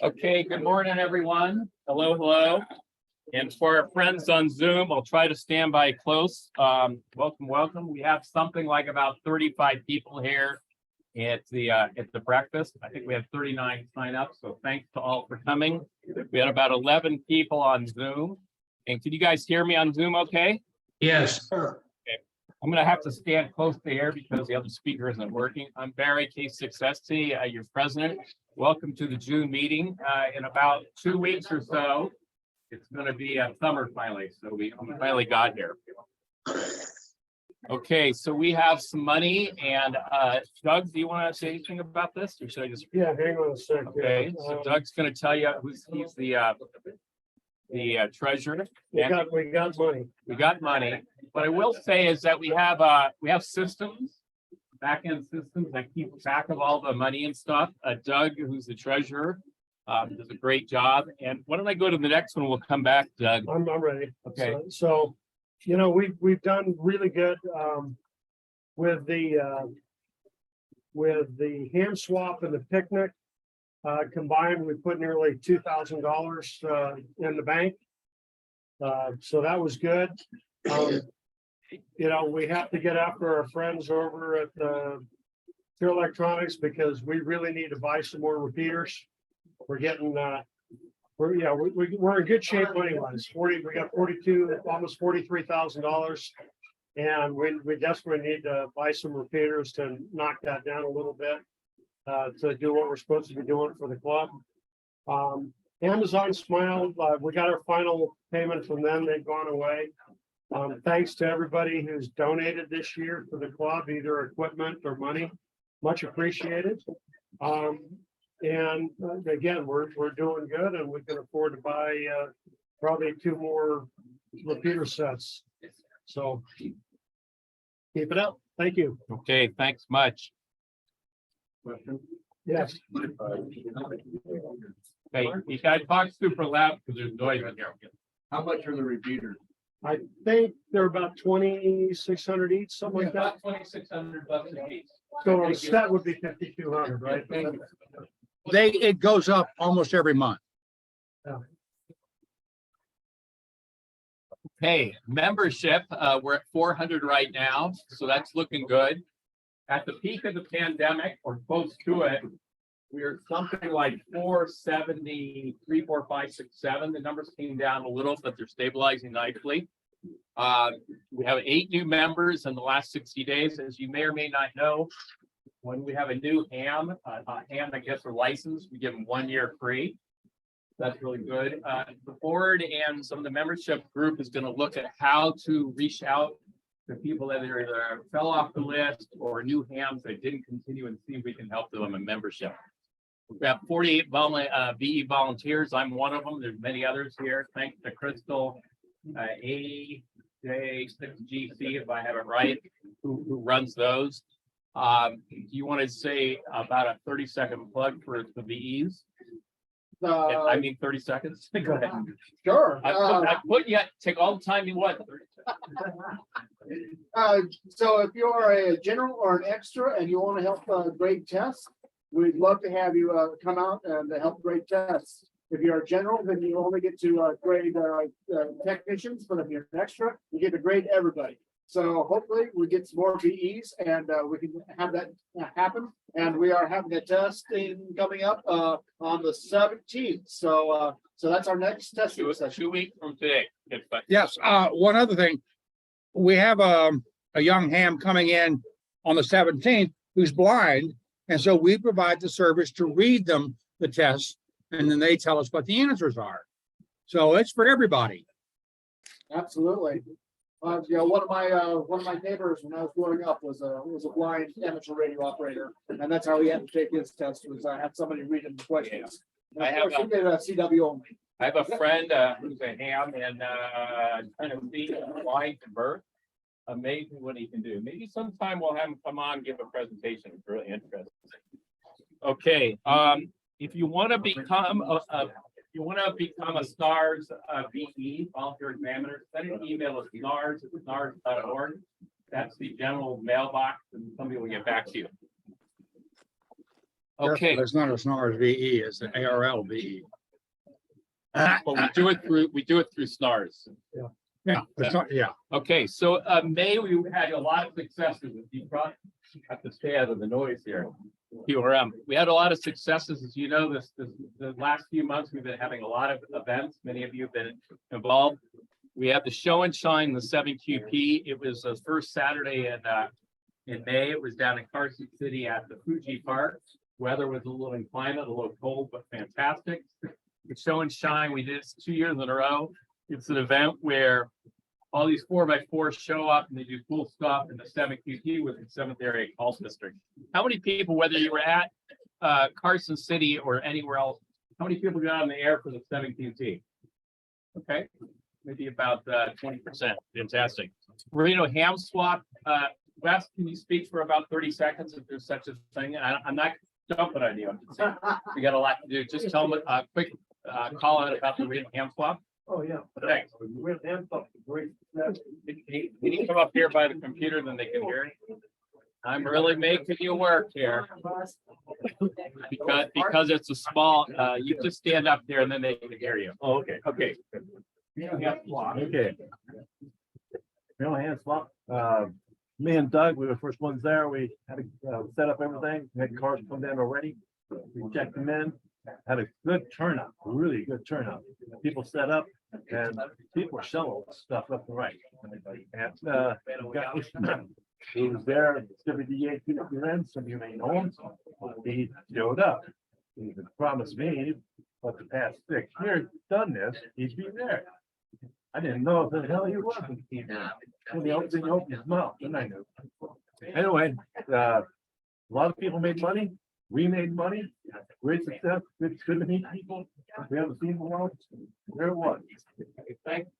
Okay, good morning, everyone. Hello, hello. And for our friends on Zoom, I'll try to stand by close. Welcome, welcome. We have something like about 35 people here at the breakfast. I think we have 39 signups, so thanks to all for coming. We had about 11 people on Zoom. And can you guys hear me on Zoom okay? Yes. I'm gonna have to stand close to here because the other speaker isn't working. I'm Barry K6ST, your president. Welcome to the June meeting. In about 2 weeks or so, it's gonna be summer finally, so we finally got here. Okay, so we have some money and Doug, do you want to say anything about this or should I just? Yeah, hang on a sec. Okay, so Doug's gonna tell you he's the treasurer. We got money. We got money. What I will say is that we have systems, back-end systems that keep track of all the money and stuff. Doug, who's the treasurer, does a great job. And why don't I go to the next one? We'll come back, Doug. I'm ready. Okay. So, you know, we've done really good with the ham swap and the picnic. Combined, we put nearly $2,000 in the bank. So that was good. You know, we have to get after our friends over at Pure Electronics because we really need to buy some more repeaters. We're getting we're in good shape anyways. We got 42, almost $43,000. And we desperately need to buy some repeaters to knock that down a little bit. To do what we're supposed to be doing for the club. Amazon Smile, we got our final payment from them. They've gone away. Thanks to everybody who's donated this year for the club, either equipment or money. Much appreciated. And again, we're doing good and we can afford to buy probably 2 more repeater sets. So keep it up. Thank you. Okay, thanks much. Yes. Hey, you guys talk super loud because there's noise in here. How much are the repeaters? I think they're about 2,600 each, something like that. About $2,600 a piece. So a set would be 5,200, right? It goes up almost every month. Hey, membership, we're at 400 right now, so that's looking good. At the peak of the pandemic or close to it, we were something like 473, 4, 5, 6, 7. The numbers came down a little, but they're stabilizing nicely. We have 8 new members in the last 60 days. As you may or may not know, when we have a new ham that gets a license, we give them 1 year free. That's really good. The board and some of the membership group is going to look at how to reach out to people that either fell off the list or new hams that didn't continue and see if we can help them in membership. We have 48 VE volunteers. I'm one of them. There's many others here. Thanks to Crystal AJ6GC, if I have it right, who runs those. Do you want to say about a 30-second plug for the VEs? I mean 30 seconds. Go ahead. Sure. I put you take all the time you want. So if you are a general or an extra and you want to help grade tests, we'd love to have you come out and help grade tests. If you're a general, then you only get to grade technicians, but if you're an extra, you get to grade everybody. So hopefully we get some more VEs and we can have that happen. And we are having a testing coming up on the 17th. So that's our next testing session. 2 weeks from today. Yes, one other thing. We have a young ham coming in on the 17th who's blind. And so we provide the service to read them the tests and then they tell us what the answers are. So it's for everybody. Absolutely. You know, one of my neighbors when I was growing up was a blind amateur radio operator, and that's how he had to take his test. Was I had somebody read him the questions. I have he did a CW only. I have a friend who's a ham in Tennessee, blind from birth. Amazing what he can do. Maybe sometime we'll have him come on and give a presentation. It's really interesting. Okay, if you want to become a STARS VE, volunteer examiner, send an email to stars@stars.org. That's the general mailbox and somebody will get back to you. Okay, It's not a SNARS VE, it's an ARL VE. but we do it through SNARS. Yeah, it's not, yeah. Okay, so May, we had a lot of successes. If you brought, have to stay out of the noise here. QRM, we had a lot of successes, as you know, the last few months, we've been having a lot of events. Many of you have been involved. We had the show and shine, the 7QP. It was the first Saturday in May. It was down in Carson City at the Fuji Park. Weather was a little inclement, a little cold, but fantastic. The show and shine, we did it 2 years in a row. It's an event where all these 4x4 show up and they do cool stuff, and the 7QP was the 7th Area Call District. How many people, whether you were at Carson City or anywhere else, how many people got on the air for the 7QP? Okay, maybe about 20%. Fantastic. Reno ham swap. Wes, can you speak for about 30 seconds if there's such a thing? I'm not jumping on you. I'm just saying, we got a lot to do. Just tell them a quick call out about the Reno ham swap. Oh, yeah. Thanks. We're great. Can you come up here by the computer, then they can hear you? I'm really making you work here. Because it's a small, you just stand up there and then they can hear you. Oh, okay, Okay. okay. Real hand swap. Me and Doug, we were the first ones there. We had to set up everything. We had cars come down already. We checked them in. Had a good turnout, really good turnout. People set up and people were selling stuff left and right. And guy who was there, WDA, some of you may know him. He showed up. He promised me, but the past 6 years, done this, he'd be there. I didn't know if the hell he was. When he opened his mouth, then I knew. Anyway, a lot of people made money. We made money. Great success. Good to meet people. We haven't seen them long. There it was. Thanks,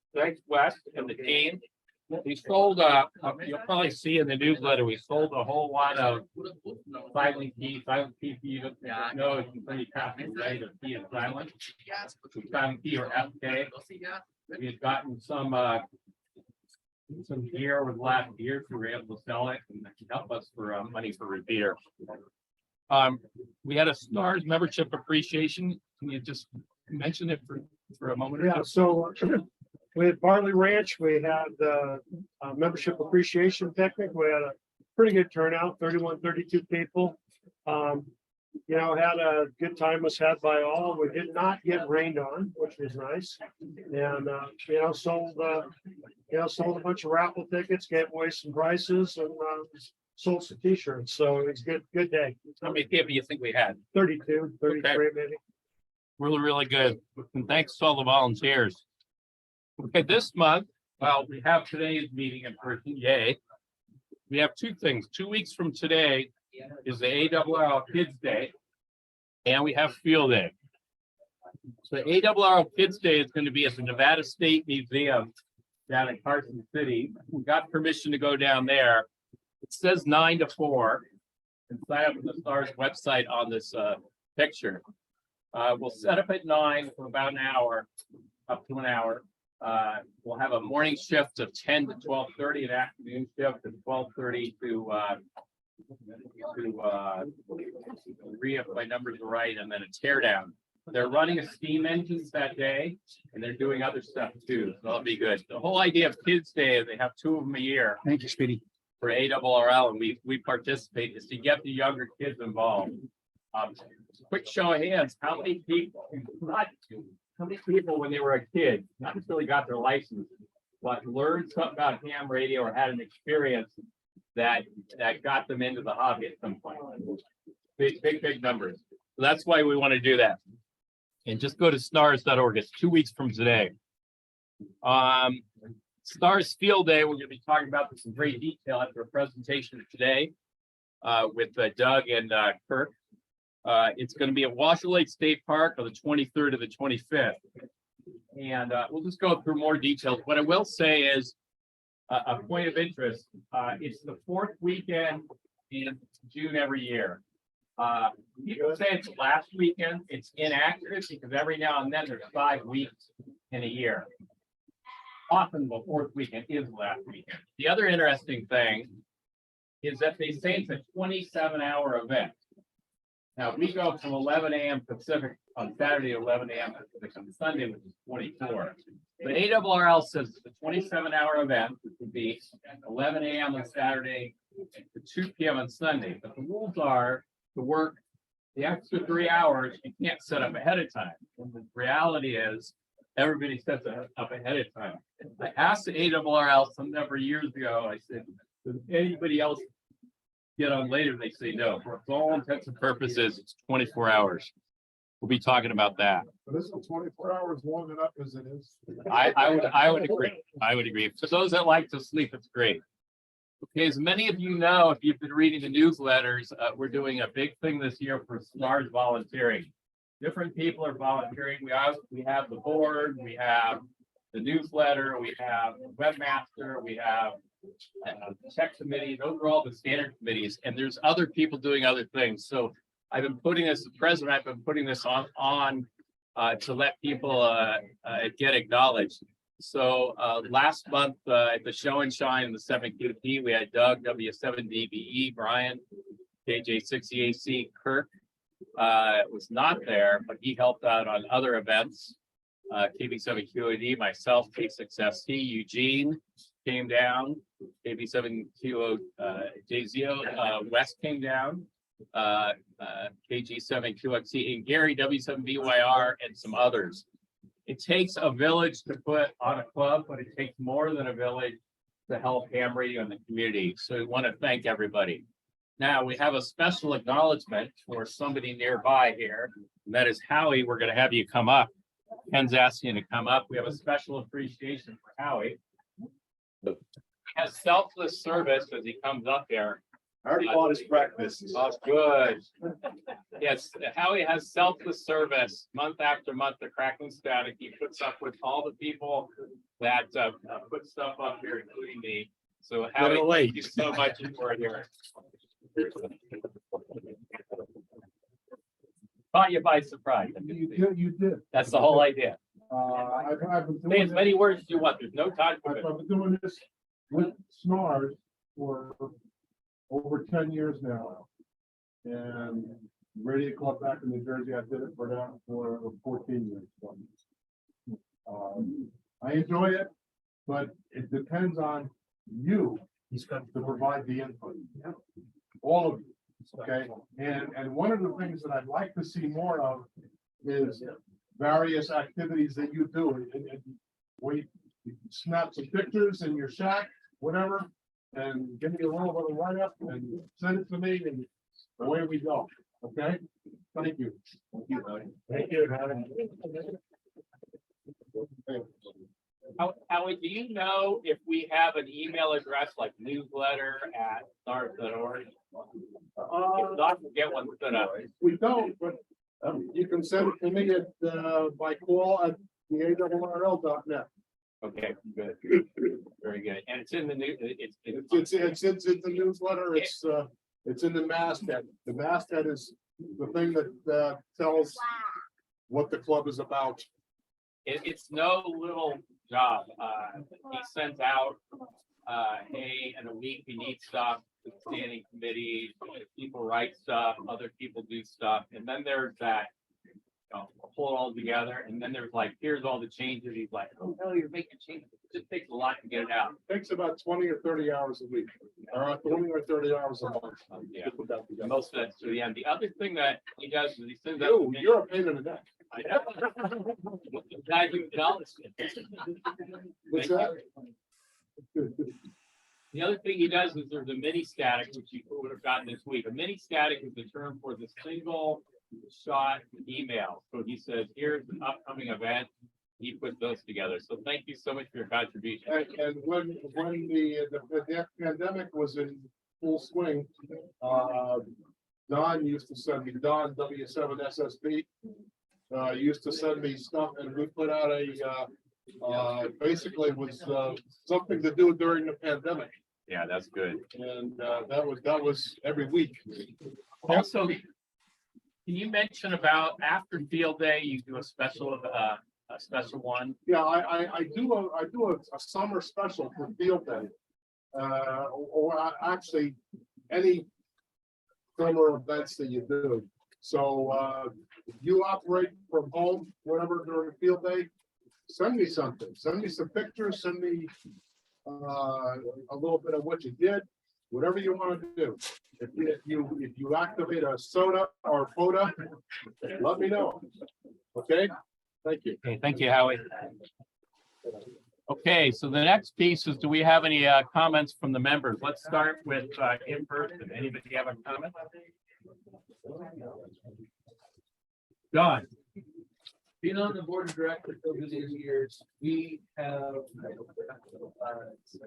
Wes and the team. We sold, you'll probably see in the newsletter, we sold a whole lot of silent key. Silent key, you don't know, you can pretty copy, right? The key is silent. Silent key or FK. We had gotten some gear over the last year, so we were able to sell it and help us for money for repair. We had a SNARS membership appreciation. Can you just mention it for a moment? Yeah, so we had Barley Ranch, we had the membership appreciation picnic. We had a pretty good turnout, 31, 32 people. You know, had a good time, was had by all. We did not get rained on, which was nice. And, you know, sold a bunch of raffle tickets, gave away some prices and sold some t-shirts. So it's good day. How many people do you think we had? 32, 33 maybe. Really, really good. And thanks to all the volunteers. Okay, this month, well, we have today's meeting in person, yay. We have two things. 2 weeks from today is the ARRL Kids Day, and we have Field Day. So the ARRL Kids Day is going to be at the Nevada State Museum down in Carson City. We got permission to go down there. It says 9 to 4, and sign up on the STARS website on this picture. We'll set up at 9 for about an hour, up to an hour. We'll have a morning shift of 10 to 12:30, an afternoon shift of 12:30 to if my numbers are right, and then a tear down. They're running a steam engines that day, and they're doing other stuff too, so that'll be good. The whole idea of Kids Day is they have 2 of them a year Thank you, Speedy. for ARRL, and we participate is to get the younger kids involved. Quick show of hands, how many people, when they were a kid, not necessarily got their license, but learned something about ham radio or had an experience that got them into the hobby at some point? Big numbers. So that's why we want to do that. And just go to stars.org. It's 2 weeks from today. STARS Field Day, we're going to be talking about this in great detail after a presentation today with Doug and Kirk. It's going to be at Washoe Lake State Park on the 23rd to the 25th. And we'll just go through more details. What I will say is a point of interest. It's the 4th weekend in June every year. People say it's last weekend. It's inaccurate because every now and then there's 5 weeks in a year. Often the 4th weekend is the last weekend. The other interesting thing is that they say it's a 27-hour event. Now, we go from 11 AM Pacific on Saturday, 11 AM Pacific on Sunday, which is 24. The ARRL says it's a 27-hour event, which would be 11 AM on Saturday to 2 PM on Sunday. But the rules are to work the extra 3 hours, you can't set up ahead of time. And the reality is, everybody sets it up ahead of time. I asked the ARRL some number of years ago, I said, does anybody else get on later? They say no. For all intents and purposes, it's 24 hours. We'll be talking about that. This is 24 hours long enough as it is. I would agree. I would agree. For those that like to sleep, it's great. Okay, as many of you know, if you've been reading the newsletters, we're doing a big thing this year for SMART volunteering. Different people are volunteering. We have the board, we have the newsletter, we have webmaster, we have the tech committee. Those are all the standard committees, and there's other people doing other things. So I've been putting this, the president, I've been putting this on to let people get acknowledged. So last month at the Show and Shine in the 7QP, we had Doug, W7DBE, Brian, KJ6EAC, Kirk was not there, but he helped out on other events. KB7QAD, myself, K6ST, Eugene came down, KB7QO, JZO, West came down, KG7QXC, and Gary, W7BYR, and some others. It takes a village to put on a club, but it takes more than a village to help ham radio in the community. So we want to thank everybody. Now we have a special acknowledgement for somebody nearby here, and that is Howie. We're going to have you come up. Ken's asking you to come up. We have a special appreciation for Howie. He has selfless service as he comes up here. I already bought his breakfast. Oh, good. Yes, Howie has selfless service month after month, the Crackling Static. He puts up with all the people that put stuff up here, including me. So Howie, thank you so much for it here. Caught you by surprise. You did. That's the whole idea. I've been Say doing as many words as you want. There's no time for it. I've been doing this with SNARS for over 10 years now. And Radio Club back in New Jersey, I did it for 14 years. So, I enjoy it, but it depends on you to provide the input. All of you. Okay, and one of the things that I'd like to see more of is various activities that you do. And we snap some pictures in your shack, whatever, and give me a little bit of write-up and send it to me, and away we go. Okay, thank you. Thank you, Howie. Thank you. Howie, do you know if we have an email address like newsletter@stars.org? If not, we'll get one set up. We don't, but you can send it to me at by call at thearrl.net. Okay, good. Very good. And it's in the new, it's It's in the newsletter. It's in the masthead. The masthead is the thing that tells what the club is about. it's no little job. He sends out, hey, in a week, we need stuff, the standing committee, people write stuff, other people do stuff, and then there's that, pull it all together, and then there's like, here's all the changes. He's like, oh, no, you're making changes. It just takes a lot to get it out. Takes about 20 or 30 hours a week, or 20 or 30 hours a month. Yeah. to put that together. Most of that's to the end. The other thing that he does is he sends out. You're a pain in the neck. I know. Glad you acknowledged it. What's Thank that? The other thing he does is there's a mini static, which you would have gotten this week. A mini static is the term for the single shot email. So he says, here's an upcoming event. He put those together. So thank you so much for your contribution. And when the pandemic was in full swing, Don used to send me, Don W7SSB, used to send me stuff, and we put out basically it was something to do during the pandemic. Yeah, that's good. And that was every week. Also, can you mention about after field day, you do a special one? Yeah, I do a summer special for field day. Or actually any summer events that you do. So, if you operate from home, whatever during the field day, send me something, send me some pictures, send me a little bit of what you did, whatever you want to do. If you activate a soda or photo, let me know. Okay, thank you. Okay, thank you, Howie. Okay, so the next piece is, do we have any comments from the members? Let's start with in person. Anybody have a comment? John? Being on the board of directors over these years, we have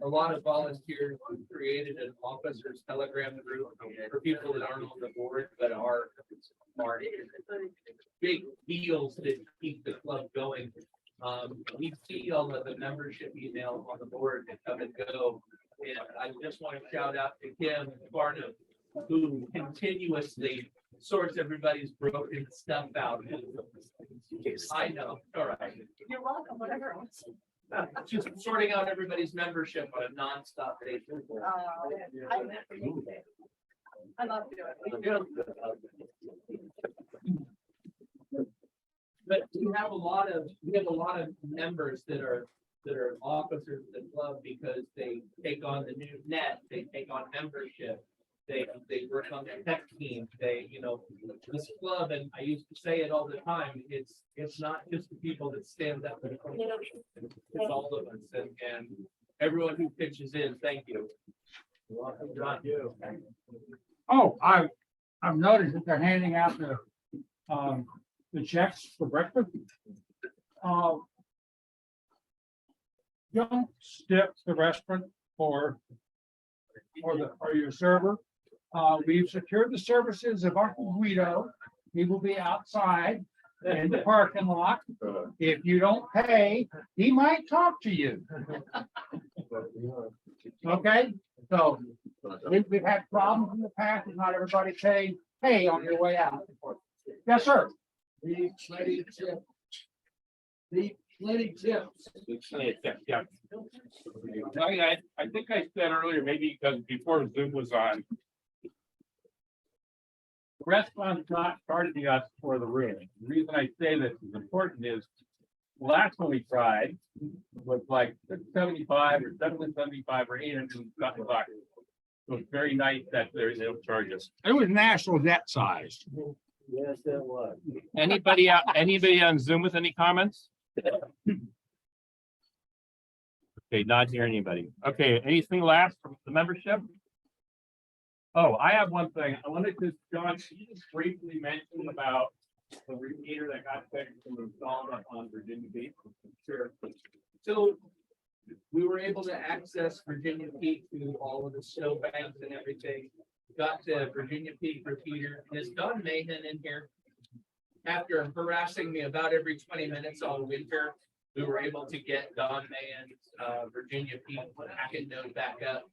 a lot of volunteers who created an officers telegram group for people that aren't on the board, but are big deals that keep the club going. We see all of the membership emails on the board that come and go. And I just want to shout out to Kim Barnum, who continuously sorts everybody's broken stuff out. I know, all right. You're welcome, whatever else. Just sorting out everybody's membership on a nonstop basis. I love doing it. But we have a lot of members that are officers of the club because they take on the new net, they take on membership. They work on the tech team, this club, and I used to say it all the time, it's not just the people that stand up. It's all of us, and everyone who pitches in, thank you. John, you. Oh, I've noticed that they're handing out the checks for breakfast. Don't stip the restaurant or your server. We've secured the services of Uncle Guido. He will be outside in the parking lot. If you don't pay, he might talk to you. Okay, so we've had problems in the past, and not everybody pay on your way out. Yes, sir. The plenty tips. The plenty tips. Yeah. I think I said earlier, maybe because before Zoom was on. The restaurant's not charging us for the room. The reason I say this is important is last one we tried was like $675 or $775 or $800. So it's very nice that they don't charge us. It was national debt sized. Yes, that was. Anybody on Zoom with any comments? Okay, not hear anybody. Okay, anything last from the membership? Oh, I have one thing. I wanted to, John, you just briefly mention about the repeater that got fixed and installed up on Virginia Beach. Sure. So we were able to access Virginia Peak through all of the snowbanks and everything. Got to Virginia Peak repeater. Is Don Mahan in here? After harassing me about every 20 minutes all winter, we were able to get Don Mahan's Virginia Peak packet node back up.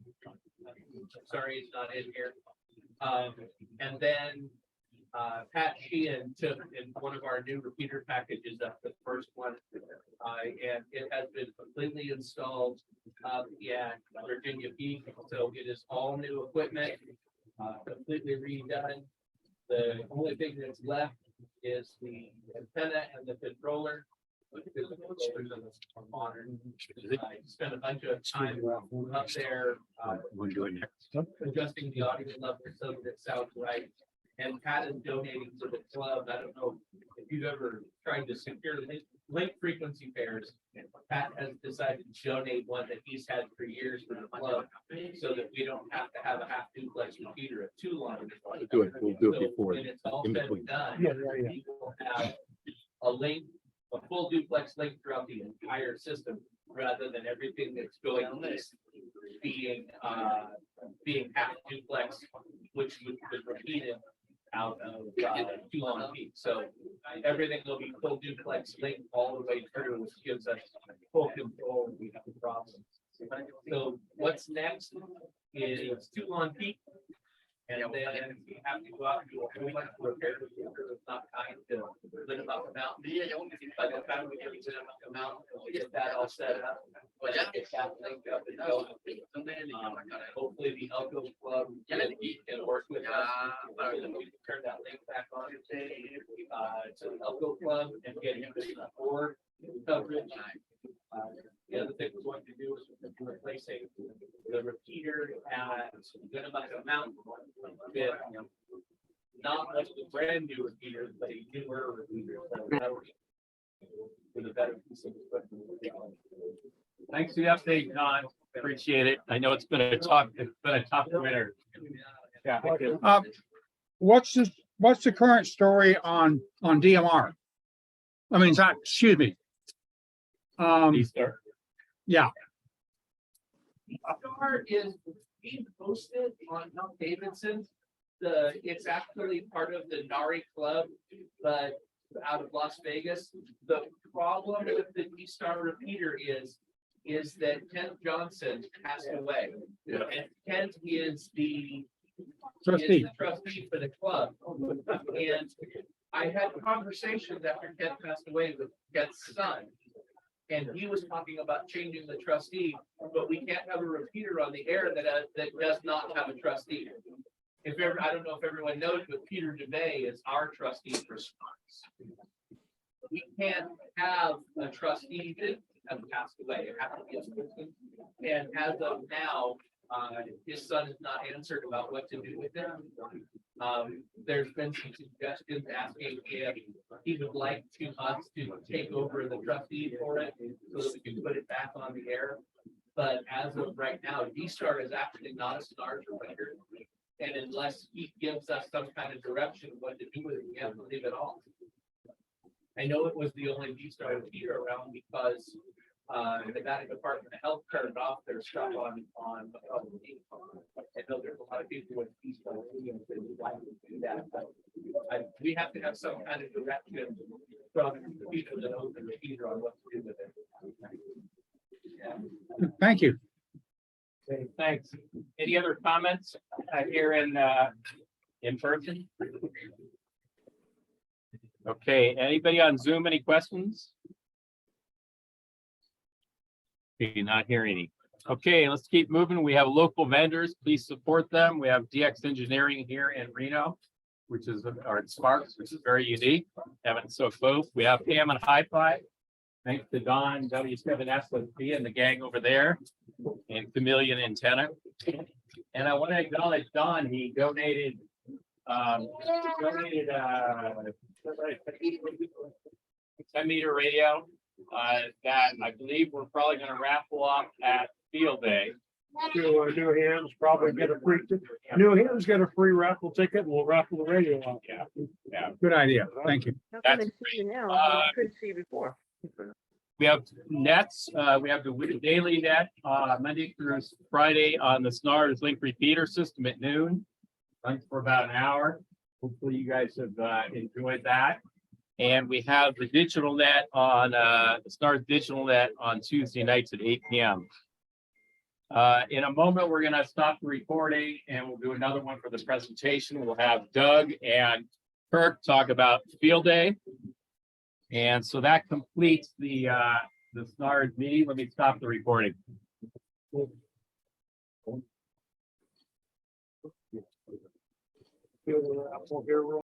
Sorry, he's not in here. And then Pat Sheehan took in one of our new repeater packages up, the first one, and it has been completely installed at Virginia Peak. So it is all new equipment, completely redone. The only thing that's left is the antenna and the controller. Modern. I spent a bunch of time up there adjusting the audio level so that it sounds right. And Pat is donating to the club. I don't know if you've ever tried to secure link frequency pairs. Pat has decided to donate one that he's had for years for the club, so that we don't have to have a half duplex repeater at 2 lines. We'll do it before. When it's all in said and between. done, Yeah. we will have a link, a full duplex link throughout the entire system, rather than everything that's going east being half duplex, which was repeated out of 2 on peak. So everything will be full duplex link all the way through, which gives us full control when we have a problem. So what's next is 2 on peak. And then we have to go out and do a whole bunch of repairs because it's not kind to live up the mountain. By the time we get to the mountain, we get that all set up. But it's that linked up and go. Hopefully the Elko Club can work with us. We can turn that link back on to the Elko Club and get him to board coverage. The other thing we're going to do is replacing the repeater at Winnemucca Mountain with not much of the brand new repeater, but a newer repeater. With a better piece of equipment. Thanks for the update, Don. Appreciate it. I know it's been a tough winter. Yeah. What's the current story on DMR? I mean, it's not, excuse me. Easter. Star is being posted on Mount Davidson. It's actually part of the NARI club, but out of Las Vegas. The problem with the D-Star repeater is that Kent Johnson passed away. Yeah. And Kent is the Trustee. trustee for the club. And I had conversations after Kent passed away with Kent's son. And he was talking about changing the trustee, but we can't have a repeater on the air that does not have a trustee. I don't know if everyone knows, but Peter DeVay is our trustee for Sparks. We can't have a trustee that has passed away. It has to be a person. And as of now, his son has not answered about what to do with it. There's been some suggestions asking if he would like us to take over the trustee for it so that we can put it back on the air. But as of right now, D-Star is actually not a STARS repeater. And unless he gives us some kind of direction of what to do with it, we have to leave it all. I know it was the only D-Star repeater around because the Nevada Department of Health turned off their stuff on. I know there's a lot of people with D-Star radios that would like to do that, but we have to have some kind of direction from the people that own the repeater on what to do with it. Thank you. Okay, thanks. Any other comments here in person? Okay, anybody on Zoom, any questions? Okay, not hearing any. Okay, let's keep moving. We have local vendors. Please support them. We have DX Engineering here in Reno, which is our Sparks, which is very unique. Having it so close. We have Hammond Hi-Fi. Thanks to Don, W7SLP and the gang over there, and Chameleon Antenna. And I want to acknowledge Don, he donated 10-meter radio that I believe we're probably going to raffle off at Field Day. New Hands probably get a free, New Hands get a free raffle ticket and we'll raffle the radio off. Yeah. Good idea. Thank you. How That's come they see you now? Uh, I couldn't see you before. We have nets. We have the daily net Monday through Friday on the SNARS link repeater system at noon. Runs for about an hour. Hopefully you guys have enjoyed that. And we have the digital net on the SNARS digital net on Tuesday nights at 8 p.m. In a moment, we're going to stop the recording and we'll do another one for the presentation. We'll have Doug and Kirk talk about Field Day. And so that completes the SNARS meeting. Let me stop the recording. Feel the raffle here real